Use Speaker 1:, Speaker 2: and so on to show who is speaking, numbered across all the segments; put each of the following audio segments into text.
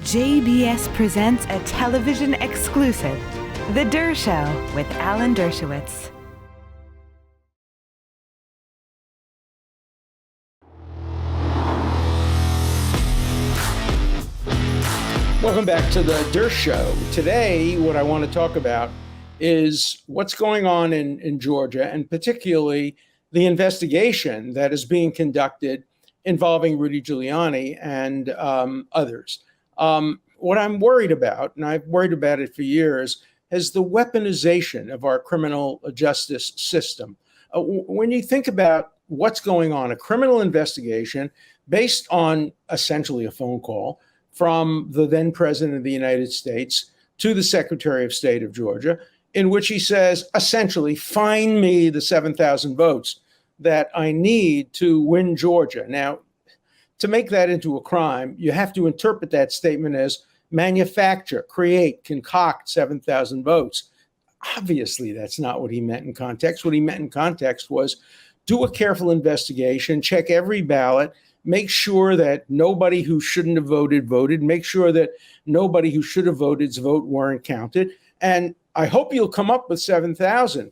Speaker 1: JBS presents a television exclusive, The Dershow with Alan Dershowitz.
Speaker 2: Welcome back to The Dershow. Today, what I want to talk about is what's going on in Georgia, and particularly the investigation that is being conducted involving Rudy Giuliani and others. What I'm worried about, and I've worried about it for years, is the weaponization of our criminal justice system. When you think about what's going on, a criminal investigation based on essentially a phone call from the then president of the United States to the Secretary of State of Georgia, in which he says, essentially, find me the 7,000 votes that I need to win Georgia. Now, to make that into a crime, you have to interpret that statement as manufacture, create, concoct 7,000 votes. Obviously, that's not what he meant in context. What he meant in context was do a careful investigation, check every ballot, make sure that nobody who shouldn't have voted voted, make sure that nobody who should have voted's vote weren't counted. And I hope you'll come up with 7,000.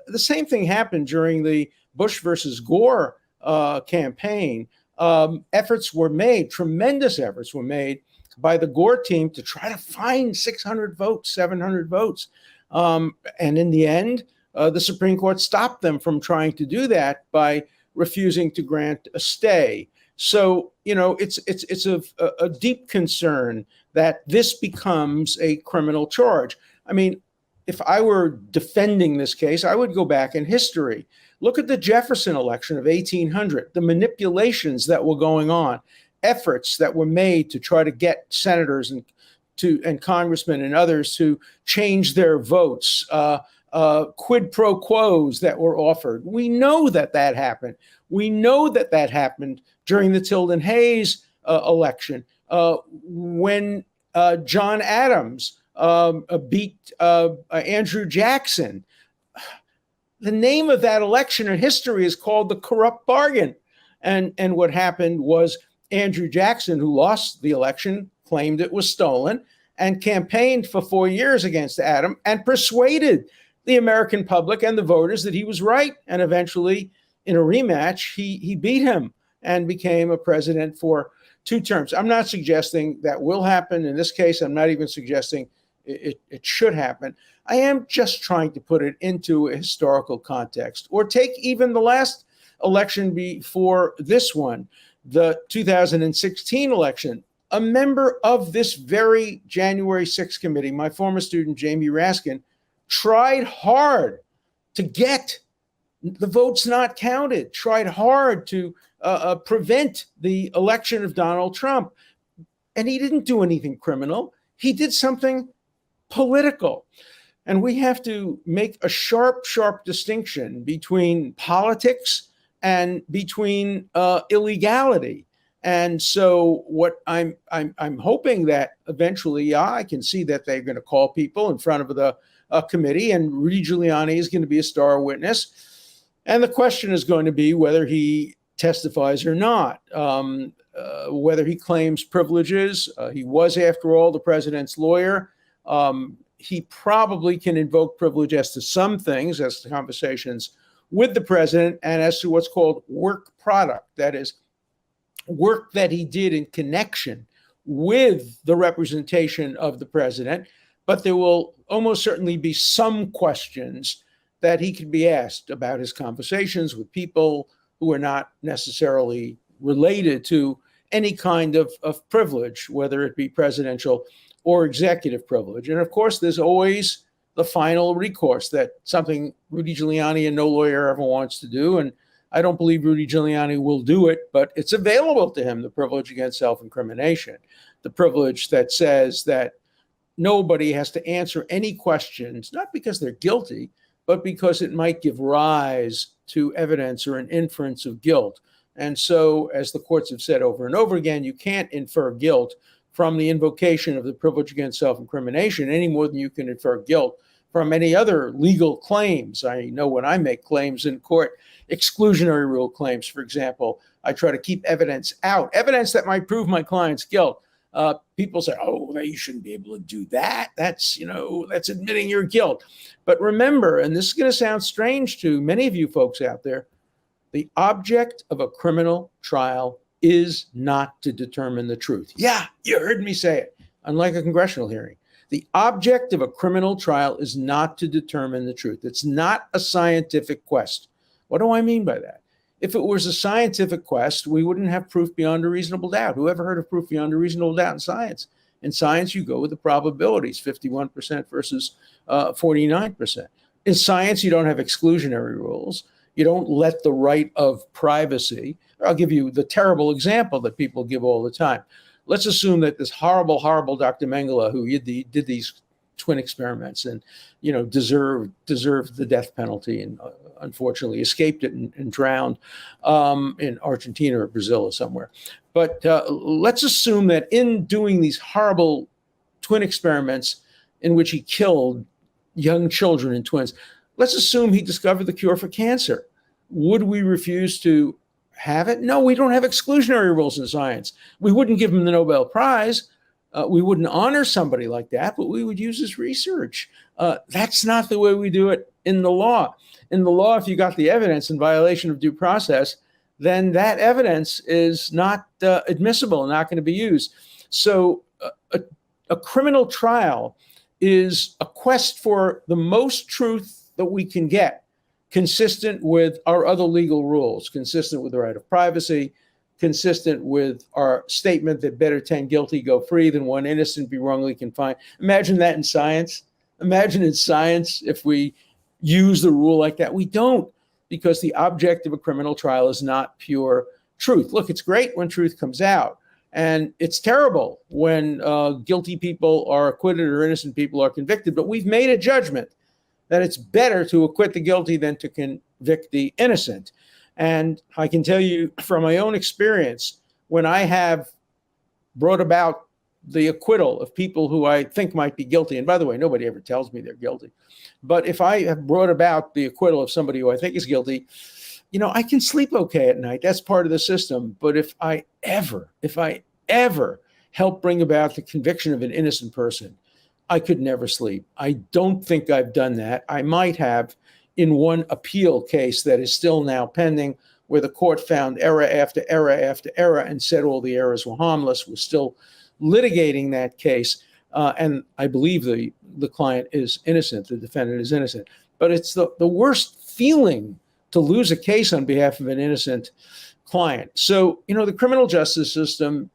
Speaker 2: The same thing happened during the Bush versus Gore campaign. Efforts were made, tremendous efforts were made by the Gore team to try to find 600 votes, 700 votes. And in the end, the Supreme Court stopped them from trying to do that by refusing to grant a stay. So, you know, it's a deep concern that this becomes a criminal charge. I mean, if I were defending this case, I would go back in history. Look at the Jefferson election of 1800, the manipulations that were going on, efforts that were made to try to get senators and congressmen and others to change their votes, quid pro quos that were offered. We know that happened. We know that happened during the Tilden Hayes election when John Adams beat Andrew Jackson. The name of that election in history is called the corrupt bargain. And what happened was Andrew Jackson, who lost the election, claimed it was stolen and campaigned for 4 years against Adam and persuaded the American public and the voters that he was right. And eventually, in a rematch, he beat him and became a president for 2 terms. I'm not suggesting that will happen in this case. I'm not even suggesting it should happen. I am just trying to put it into a historical context, or take even the last election before this one, the 2016 election. A member of this very January 6th committee, my former student, Jamie Raskin, tried hard to get the votes not counted, tried hard to prevent the election of Donald Trump. And he didn't do anything criminal. He did something political. And we have to make a sharp distinction between politics and between illegality. And so what I'm hoping that eventually, I can see that they're going to call people in front of the committee, and Rudy Giuliani is going to be a star witness. And the question is going to be whether he testifies or not, whether he claims privileges. He was, after all, the president's lawyer. He probably can invoke privilege as to some things, as to conversations with the president, and as to what's called work product. That is, work that he did in connection with the representation of the president. But there will almost certainly be some questions that he could be asked about his conversations with people who are not necessarily related to any kind of privilege, whether it be presidential or executive privilege. And of course, there's always the final recourse, that something Rudy Giuliani and no lawyer ever wants to do. And I don't believe Rudy Giuliani will do it, but it's available to him, the privilege against self-incrimination, the privilege that says that nobody has to answer any questions, not because they're guilty, but because it might give rise to evidence or an inference of guilt. And so, as the courts have said over and over again, you can't infer guilt from the invocation of the privilege against self-incrimination any more than you can infer guilt from any other legal claims. I know when I make claims in court, exclusionary rule claims, for example, I try to keep evidence out, evidence that might prove my client's guilt. People say, oh, you shouldn't be able to do that. That's admitting your guilt. But remember, and this is going to sound strange to many of you folks out there, the object of a criminal trial is not to determine the truth. Yeah, you heard me say it. Unlike a congressional hearing, the object of a criminal trial is not to determine the truth. It's not a scientific quest. What do I mean by that? If it was a scientific quest, we wouldn't have proof beyond a reasonable doubt. Who ever heard of proof beyond a reasonable doubt in science? In science, you go with the probabilities, 51% versus 49%. In science, you don't have exclusionary rules. You don't let the right of privacy. I'll give you the terrible example that people give all the time. Let's assume that this horrible, horrible Dr. Mengele, who did these twin experiments and, deserved the death penalty and unfortunately escaped it and drowned in Argentina or Brazil or somewhere. But let's assume that in doing these horrible twin experiments in which he killed young children and twins, let's assume he discovered the cure for cancer. Would we refuse to have it? No, we don't have exclusionary rules in science. We wouldn't give him the Nobel Prize. We wouldn't honor somebody like that, but we would use his research. That's not the way we do it in the law. In the law, if you got the evidence in violation of due process, then that evidence is not admissible and not going to be used. So a criminal trial is a quest for the most truth that we can get, consistent with our other legal rules, consistent with the right of privacy, consistent with our statement that better 10 guilty go free than one innocent be wrongly confined. Imagine that in science. Imagine in science if we use the rule like that. We don't, because the object of a criminal trial is not pure truth. Look, it's great when truth comes out, and it's terrible when guilty people are acquitted or innocent people are convicted, but we've made a judgment that it's better to acquit the guilty than to convict the innocent. And I can tell you from my own experience, when I have brought about the acquittal of people who I think might be guilty, and by the way, nobody ever tells me they're guilty, but if I have brought about the acquittal of somebody who I think is guilty, I can sleep okay at night. That's part of the system. But if I ever help bring about the conviction of an innocent person, I could never sleep. I don't think I've done that. I might have in one appeal case that is still now pending, where the court found error after error after error and said all the errors were harmless. We're still litigating that case. And I believe the client is innocent, the defendant is innocent. But it's the worst feeling to lose a case on behalf of an innocent client. So, the criminal justice system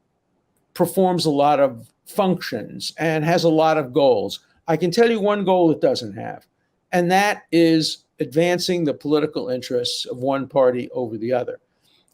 Speaker 2: performs a lot of functions and has a lot of goals. I can tell you one goal it doesn't have, and that is advancing the political interests of one party over the other.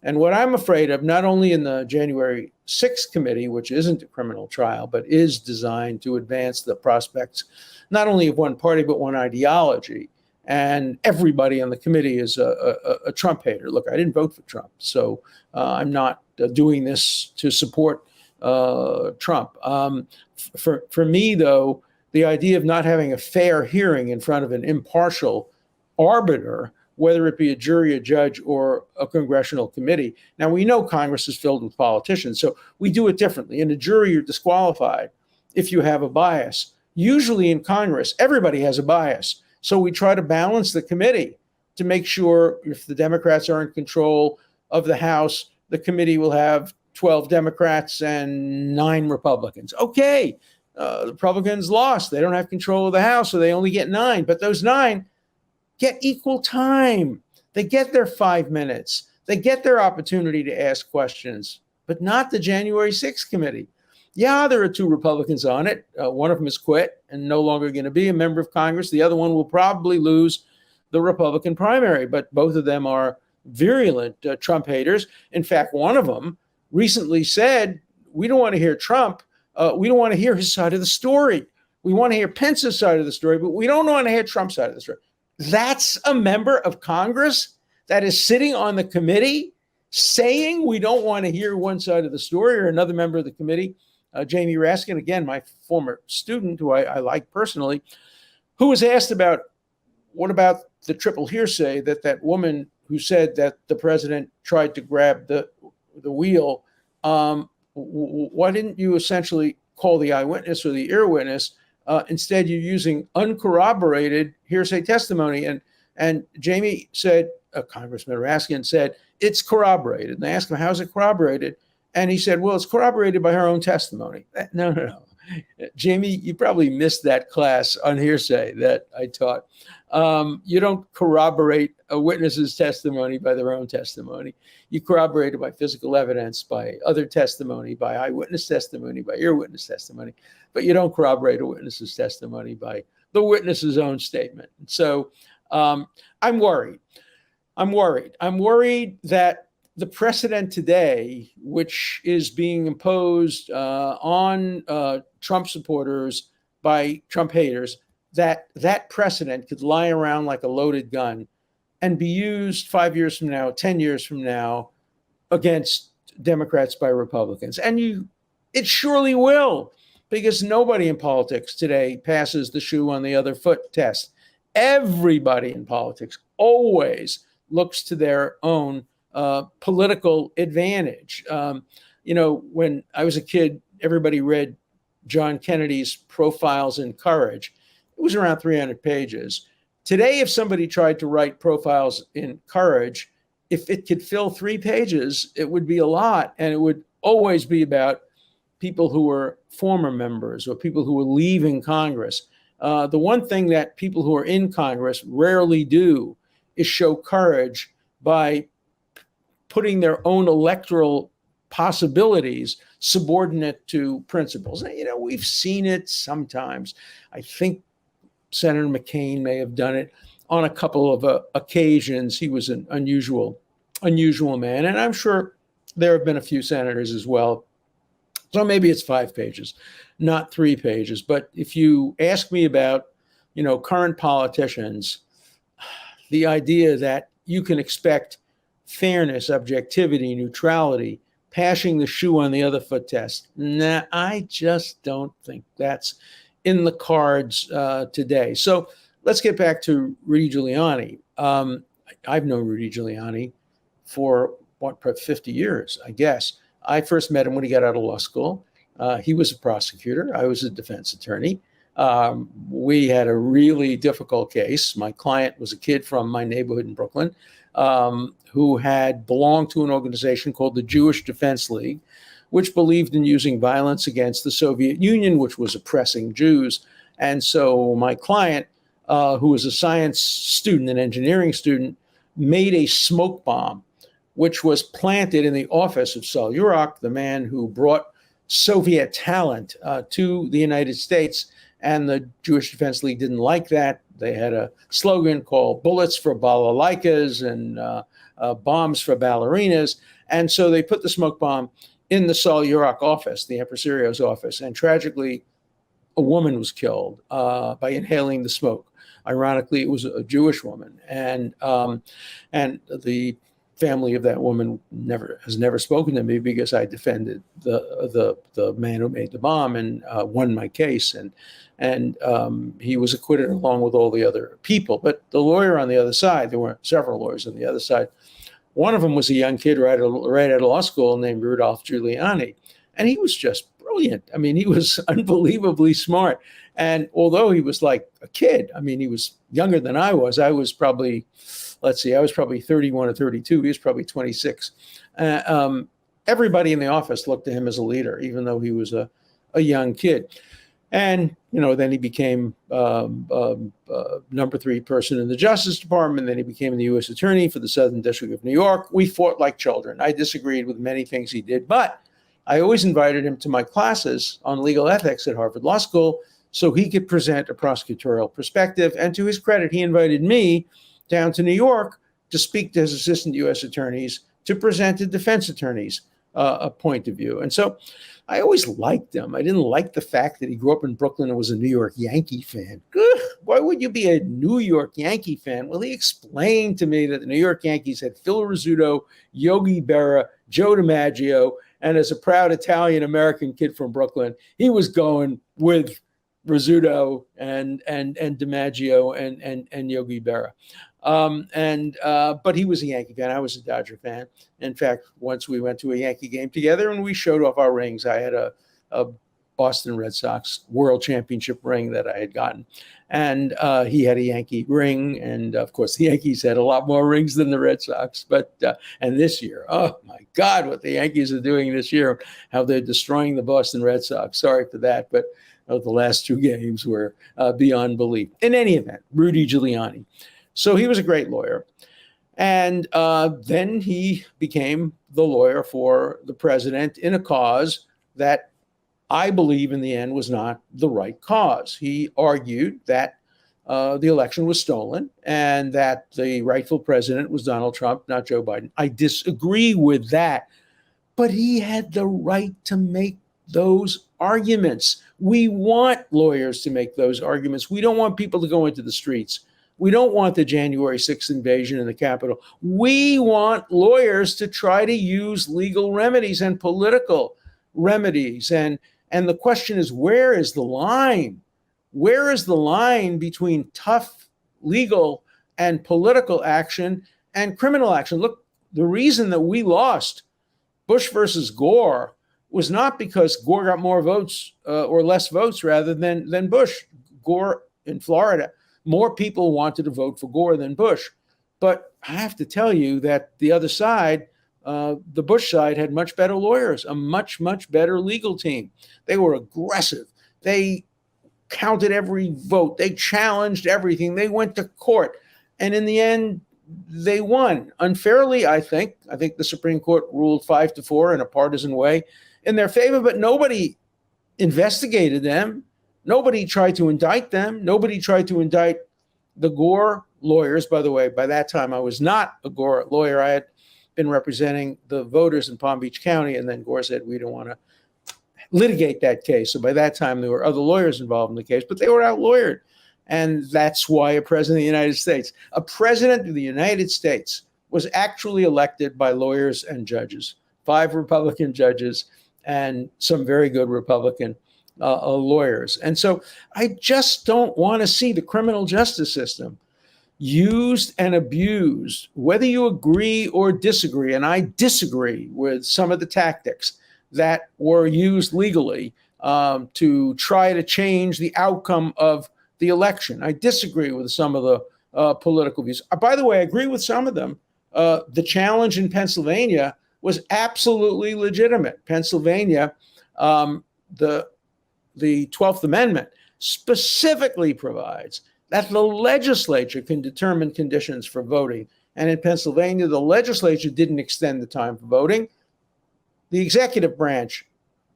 Speaker 2: And what I'm afraid of, not only in the January 6th committee, which isn't a criminal trial, but is designed to advance the prospects, not only of one party, but one ideology. And everybody on the committee is a Trump hater. Look, I didn't vote for Trump, so I'm not doing this to support Trump. For me, though, the idea of not having a fair hearing in front of an impartial arbiter, whether it be a jury, a judge, or a congressional committee. Now, we know Congress is filled with politicians, so we do it differently. In a jury, you're disqualified if you have a bias. Usually in Congress, everybody has a bias. So we try to balance the committee to make sure if the Democrats are in control of the House, the committee will have 12 Democrats and 9 Republicans. Okay, the Republicans lost. They don't have control of the House, so they only get 9. But those 9 get equal time. They get their 5 minutes. They get their opportunity to ask questions, but not the January 6th committee. Yeah, there are 2 Republicans on it. One of them has quit and no longer going to be a member of Congress. The other one will probably lose the Republican primary, but both of them are virulent Trump haters. In fact, one of them recently said, we don't want to hear Trump. We don't want to hear his side of the story. We want to hear Pence's side of the story, but we don't want to hear Trump's side of the story. That's a member of Congress that is sitting on the committee saying we don't want to hear one side of the story, or another member of the committee, Jamie Raskin, again, my former student who I like personally, who was asked about what about the triple hearsay that woman who said that the president tried to grab the wheel, what why didn't you essentially call the eyewitness or the ear witness? Instead, you're using uncorroborated hearsay testimony. And Jamie said, Congressman Raskin said, it's corroborated. And they asked him, how's it corroborated? And he said, well, it's corroborated by her own testimony. No. Jamie, you probably missed that class on hearsay that I taught. You don't corroborate a witness's testimony by their own testimony. You corroborate it by physical evidence, by other testimony, by eyewitness testimony, by ear witness testimony. But you don't corroborate a witness's testimony by the witness's own statement. So I'm worried. I'm worried that the precedent today, which is being imposed on Trump supporters by Trump haters, that precedent could lie around like a loaded gun and be used 5 years from now, 10 years from now against Democrats by Republicans. And it surely will, because nobody in politics today passes the shoe on the other foot test. Everybody in politics always looks to their own political advantage. When I was a kid, everybody read John Kennedy's Profiles in Courage. It was around 300 pages. Today, if somebody tried to write Profiles in Courage, if it could fill 3 pages, it would be a lot. And it would always be about people who were former members or people who were leaving Congress. The one thing that people who are in Congress rarely do is show courage by putting their own electoral possibilities subordinate to principles. We've seen it sometimes. I think Senator McCain may have done it on a couple of occasions. He was an unusual man. And I'm sure there have been a few senators as well. So maybe it's 5 pages, not 3 pages. But if you ask me about, current politicians, the idea that you can expect fairness, objectivity, neutrality, passing the shoe on the other foot test, I just don't think that's in the cards today. So let's get back to Rudy Giuliani. I've known Rudy Giuliani for 50 years, I guess. I first met him when he got out of law school. He was a prosecutor. I was a defense attorney. We had a really difficult case. My client was a kid from my neighborhood in Brooklyn who had belonged to an organization called the Jewish Defense League, which believed in using violence against the Soviet Union, which was oppressing Jews. And so my client, who was a science student, an engineering student, made a smoke bomb, which was planted in the office of Sol Yurok, the man who brought Soviet talent to the United States. And the Jewish Defense League didn't like that. They had a slogan called bullets for balalaikas and bombs for ballerinas. And so they put the smoke bomb in the Sol Yurok office, the impresario's office. And tragically, a woman was killed by inhaling the smoke. Ironically, it was a Jewish woman. And the family of that woman has never spoken to me because I defended the man who made the bomb and won my case. And he was acquitted along with all the other people. But the lawyer on the other side, there were several lawyers on the other side. One of them was a young kid right out of law school named Rudolph Giuliani. And he was just brilliant. I mean, he was unbelievably smart. And although he was like a kid, I mean, he was younger than I was. I was probably 31 or 32. He was probably 26. Everybody in the office looked to him as a leader, even though he was a young kid. And, then he became number 3 person in the Justice Department. Then he became the U.S. Attorney for the Southern District of New York. We fought like children. I disagreed with many things he did, but I always invited him to my classes on legal ethics at Harvard Law School so he could present a prosecutorial perspective. And to his credit, he invited me down to New York to speak to his assistant U.S. attorneys to present to defense attorneys a point of view. And so I always liked him. I didn't like the fact that he grew up in Brooklyn and was a New York Yankee fan. Ugh, why would you be a New York Yankee fan? Well, he explained to me that the New York Yankees had Phil Rizzuto, Yogi Berra, Joe DiMaggio, and as a proud Italian-American kid from Brooklyn, he was going with Rizzuto and DiMaggio and Yogi Berra. But he was a Yankee fan. I was a Dodger fan. In fact, once we went to a Yankee game together and we showed off our rings. I had a Boston Red Sox World Championship ring that I had gotten. And he had a Yankee ring. And of course, the Yankees had a lot more rings than the Red Sox. But and this year, oh my God, what the Yankees are doing this year, how they're destroying the Boston Red Sox. Sorry for that. But the last two games were beyond belief. In any event, Rudy Giuliani. So he was a great lawyer. And then he became the lawyer for the president in a cause that I believe in the end was not the right cause. He argued that the election was stolen and that the rightful president was Donald Trump, not Joe Biden. I disagree with that, but he had the right to make those arguments. We want lawyers to make those arguments. We don't want people to go into the streets. We don't want the January 6th invasion in the Capitol. We want lawyers to try to use legal remedies and political remedies. And the question is, where is the line? Where is the line between tough legal and political action and criminal action? Look, the reason that we lost Bush versus Gore was not because Gore got more votes or less votes rather than Bush. Gore in Florida, more people wanted to vote for Gore than Bush. But I have to tell you that the other side, the Bush side, had much better lawyers, a much, much better legal team. They were aggressive. They counted every vote. They challenged everything. They went to court. And in the end, they won. Unfairly, I think. I think the Supreme Court ruled 5-4 in a partisan way in their favor, but nobody investigated them. Nobody tried to indict them. Nobody tried to indict the Gore lawyers. By the way, by that time, I was not a Gore lawyer. I had been representing the voters in Palm Beach County, and then Gore said, we don't want to litigate that case. So by that time, there were other lawyers involved in the case, but they were out-lawyered. And that's why a president of the United States was actually elected by lawyers and judges, 5 Republican judges and some very good Republican lawyers. And so I just don't want to see the criminal justice system used and abused, whether you agree or disagree. And I disagree with some of the tactics that were used legally to try to change the outcome of the election. I disagree with some of the political views. By the way, I agree with some of them. The challenge in Pennsylvania was absolutely legitimate. Pennsylvania, the 12th Amendment specifically provides that the legislature can determine conditions for voting. And in Pennsylvania, the legislature didn't extend the time for voting. The executive branch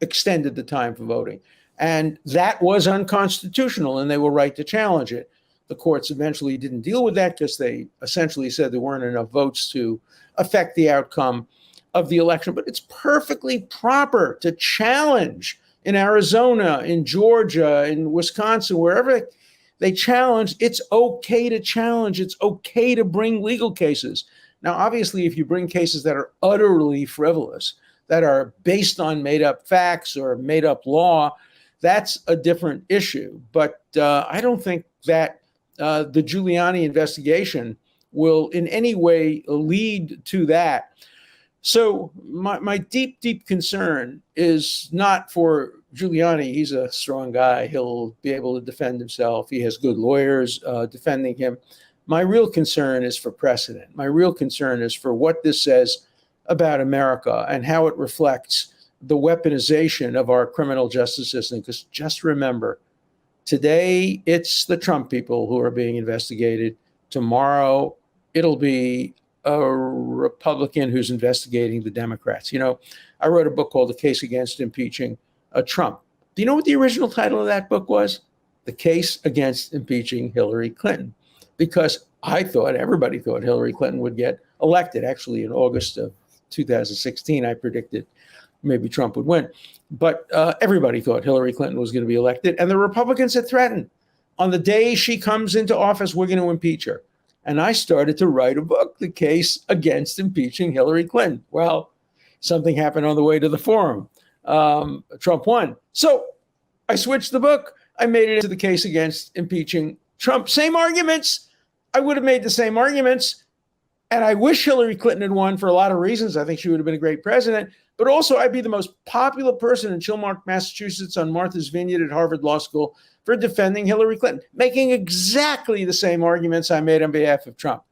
Speaker 2: extended the time for voting. And that was unconstitutional, and they were right to challenge it. The courts eventually didn't deal with that because they essentially said there weren't enough votes to affect the outcome of the election. But it's perfectly proper to challenge in Arizona, in Georgia, in Wisconsin, wherever they challenge. It's okay to challenge. It's okay to bring legal cases. Now, obviously, if you bring cases that are utterly frivolous, that are based on made-up facts or made-up law, that's a different issue. But I don't think that the Giuliani investigation will in any way lead to that. So my deep, deep concern is not for Giuliani. He's a strong guy. He'll be able to defend himself. He has good lawyers defending him. My real concern is for precedent. My real concern is for what this says about America and how it reflects the weaponization of our criminal justice system. Because just remember, today it's the Trump people who are being investigated. Tomorrow it'll be a Republican who's investigating the Democrats. You know, I wrote a book called The Case Against Impeaching Trump. Do you know what the original title of that book was? The Case Against Impeaching Hillary Clinton. Because everybody thought Hillary Clinton would get elected. Actually, in August of 2016, I predicted maybe Trump would win. But everybody thought Hillary Clinton was going to be elected. And the Republicans had threatened, on the day she comes into office, we're going to impeach her. And I started to write a book, The Case Against Impeaching Hillary Clinton. Well, something happened on the way to the forum. Trump won. So I switched the book I made it into the case against impeaching Trump. Same arguments. I would have made the same arguments. And I wish Hillary Clinton had won for a lot of reasons. I think she would have been a great president. But also, I'd be the most popular person in Chilmark, Massachusetts, on Martha's Vineyard at Harvard Law School for defending Hillary Clinton, making exactly the same arguments I made on behalf of Trump.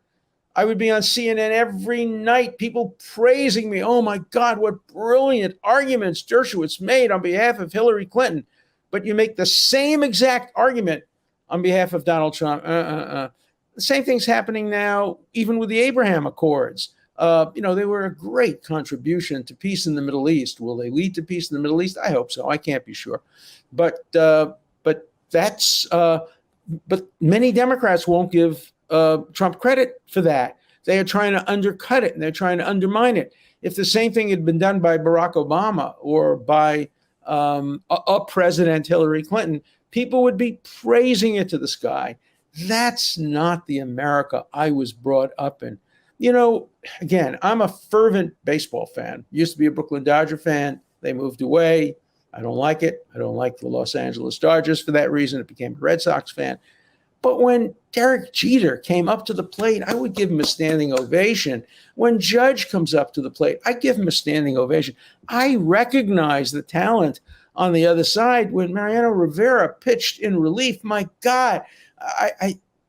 Speaker 2: I would be on CNN every night, people praising me. Oh, my God, what brilliant arguments Dershowitz made on behalf of Hillary Clinton. But you make the same exact argument on behalf of Donald Trump. The same thing's happening now, even with the Abraham Accords. They were a great contribution to peace in the Middle East. Will they lead to peace in the Middle East? I hope so. I can't be sure. But many Democrats won't give Trump credit for that. They are trying to undercut it and they're trying to undermine it. If the same thing had been done by Barack Obama or by a president, Hillary Clinton, people would be praising it to the sky. That's not the America I was brought up in. Again, I'm a fervent baseball fan. Used to be a Brooklyn Dodger fan. They moved away. I don't like it. I don't like the Los Angeles Dodgers for that reason. I became a Red Sox fan. But when Derek Jeter came up to the plate, I would give him a standing ovation. When Judge comes up to the plate, I give him a standing ovation. I recognize the talent on the other side. When Mariano Rivera pitched in relief, my God,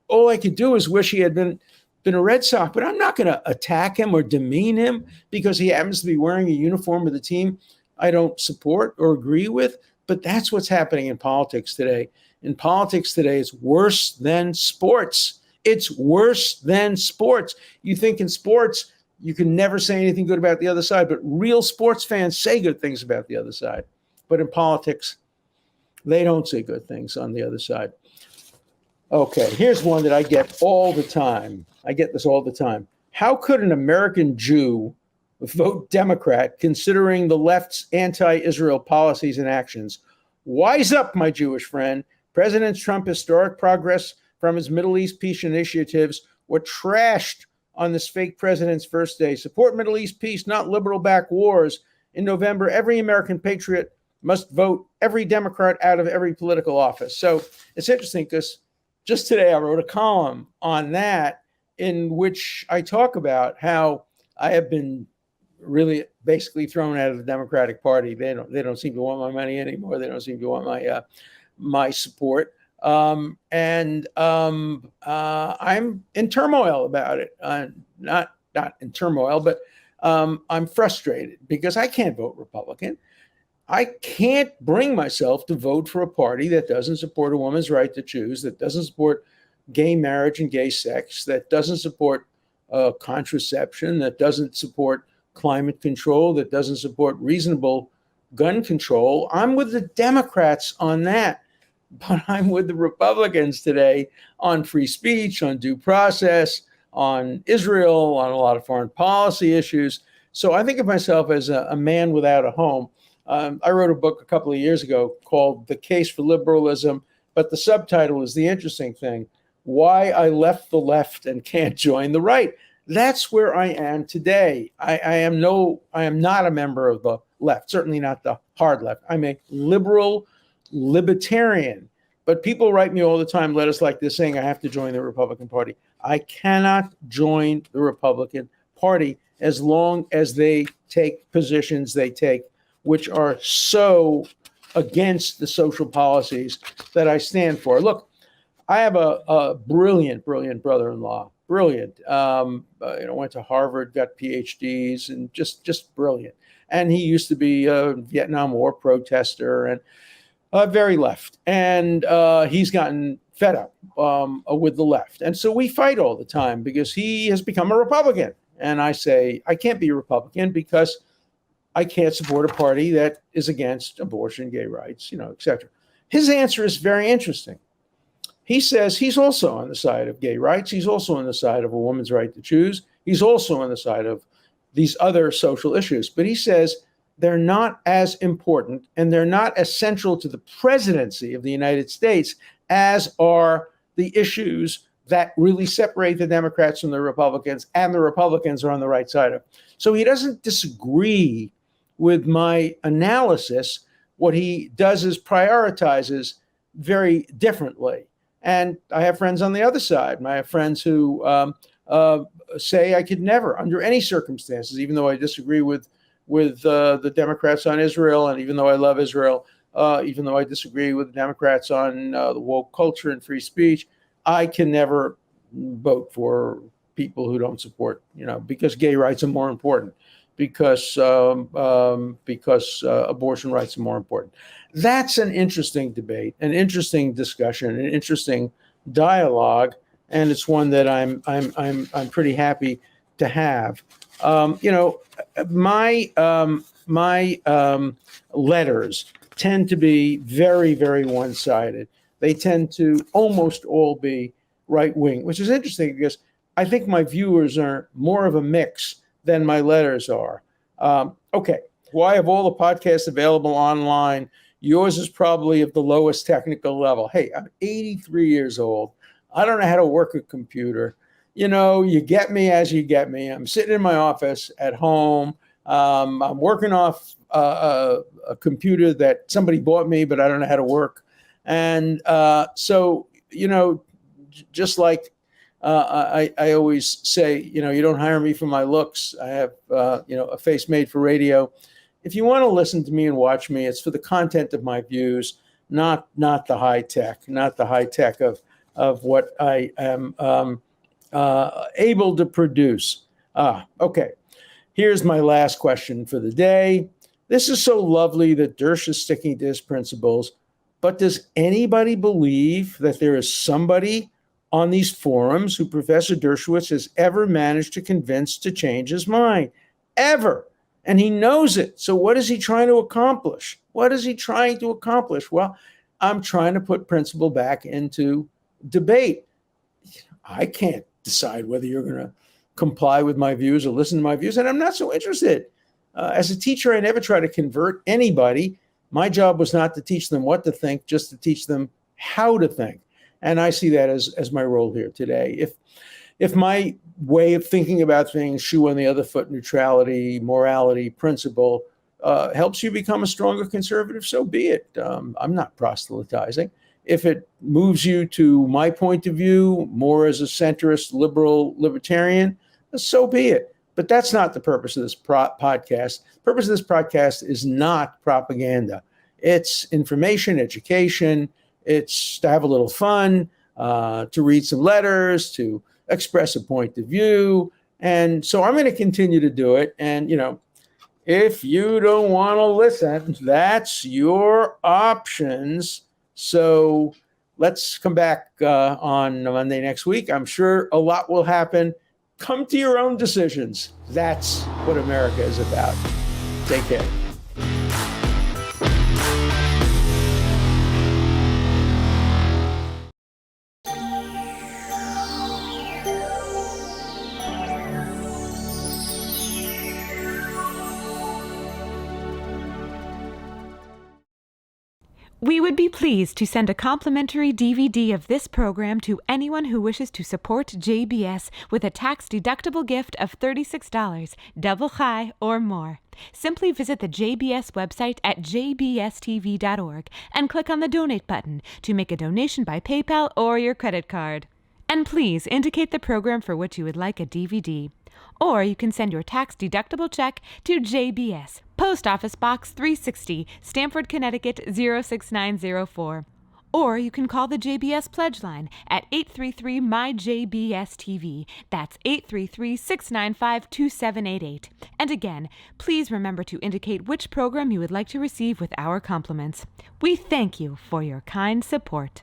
Speaker 2: all I could do is wish he had been a Red Sox, but I'm not going to attack him or demean him because he happens to be wearing a uniform of the team I don't support or agree with. But that's what's happening in politics today. In politics today, it's worse than sports. It's worse than sports. You think in sports, you can never say anything good about the other side, but real sports fans say good things about the other side. But in politics, they don't say good things on the other side. Okay, here's one that I get all the time. I get this all the time. How could an American Jew vote Democrat considering the left's anti-Israel policies and actions? Wise up, my Jewish friend. President Trump's historic progress from his Middle East peace initiatives were trashed on this fake president's first day. Support Middle East peace, not liberal back wars. In November, every American patriot must vote every Democrat out of every political office. So it's interesting because just today I wrote a column on that in which I talk about how I have been really basically thrown out of the Democratic Party. They don't seem to want my money anymore. They don't seem to want my support. I'm in turmoil about it. Not in turmoil, but I'm frustrated because I can't vote Republican. I can't bring myself to vote for a party that doesn't support a woman's right to choose, that doesn't support gay marriage and gay sex, that doesn't support contraception, that doesn't support climate control, that doesn't support reasonable gun control. I'm with the Democrats on that, but I'm with the Republicans today on free speech, on due process, on Israel, on a lot of foreign policy issues. So I think of myself as a man without a home. I wrote a book a couple of years ago called The Case for Liberalism, but the subtitle is the interesting thing: Why I Left the Left and Can't Join the Right. That's where I am today. I am not a member of the left, certainly not the hard left. I'm a liberal libertarian. But people write me all the time letters like this saying I have to join the Republican Party. I cannot join the Republican Party as long as they take positions they take, which are so against the social policies that I stand for. Look, I have a brilliant brother-in-law. Brilliant. Went to Harvard, got PhDs, and just brilliant. And he used to be a Vietnam War protester and very left. And he's gotten fed up with the left. And so we fight all the time because he has become a Republican. And I say, I can't be a Republican because I can't support a party that is against abortion, gay rights, et cetera. His answer is very interesting. He says he's also on the side of gay rights. He's also on the side of a woman's right to choose. He's also on the side of these other social issues. But he says they're not as important and they're not as central to the presidency of the United States as are the issues that really separate the Democrats from the Republicans, and the Republicans are on the right side of. So he doesn't disagree with my analysis. What he does is prioritizes very differently. And I have friends on the other side. I have friends who say I could never, under any circumstances, even though I disagree with the Democrats on Israel, and even though I love Israel, even though I disagree with the Democrats on the woke culture and free speech, I can never vote for people who don't support, because gay rights are more important, because abortion rights are more important. That's an interesting debate, an interesting discussion, an interesting dialogue, and it's one that I'm pretty happy to have. My letters tend to be very, very one-sided. They tend to almost all be right-wing, which is interesting because I think my viewers are more of a mix than my letters are. Okay, why of all the podcasts available online, yours is probably of the lowest technical level. Hey, I'm 83 years old. I don't know how to work a computer. You get me as you get me. I'm sitting in my office at home. I'm working off a computer that somebody bought me, but I don't know how to work. And so, just like I always say, you don't hire me for my looks. I have, a face made for radio. If you want to listen to me and watch me, it's for the content of my views, not the high tech, of what I am able to produce. Okay. Here's my last question for the day. This is so lovely that Dersh is sticking to his principles, but does anybody believe that there is somebody on these forums who Professor Dershowitz has ever managed to convince to change his mind? Ever. And he knows it. So what is he trying to accomplish? What is he trying to accomplish? Well, I'm trying to put principle back into debate. I can't decide whether you're going to comply with my views or listen to my views, and I'm not so interested. As a teacher, I never try to convert anybody. My job was not to teach them what to think, just to teach them how to think. And I see that as my role here today. If my way of thinking about things, shoe on the other foot, neutrality, morality, principle, helps you become a stronger conservative, so be it. I'm not proselytizing. If it moves you to my point of view, more as a centrist, liberal, libertarian, so be it. But that's not the purpose of this podcast. The purpose of this podcast is not propaganda. It's information, education. It's to have a little fun, to read some letters, to express a point of view. And so I'm going to continue to do it. And, if you don't want to listen, that's your options. So let's come back on Monday next week. I'm sure a lot will happen. Come to your own decisions. That's what America is about. Take care.
Speaker 1: We would be pleased to send a complimentary DVD of this program to anyone who wishes to support JBS with a tax-deductible gift of $36, double high or more. Simply visit the JBS website at jbstv.org and click on the Donate button to make a donation by PayPal or your credit card. And please indicate the program for which you would like a DVD. Or you can send your tax-deductible check to JBS, Post Office Box 360, Stamford, Connecticut 06904. Or you can call the JBS Pledge Line at 833-MY-JBS-TV. That's 833-695-2788. And again, please remember to indicate which program you would like to receive with our compliments. We thank you for your kind support.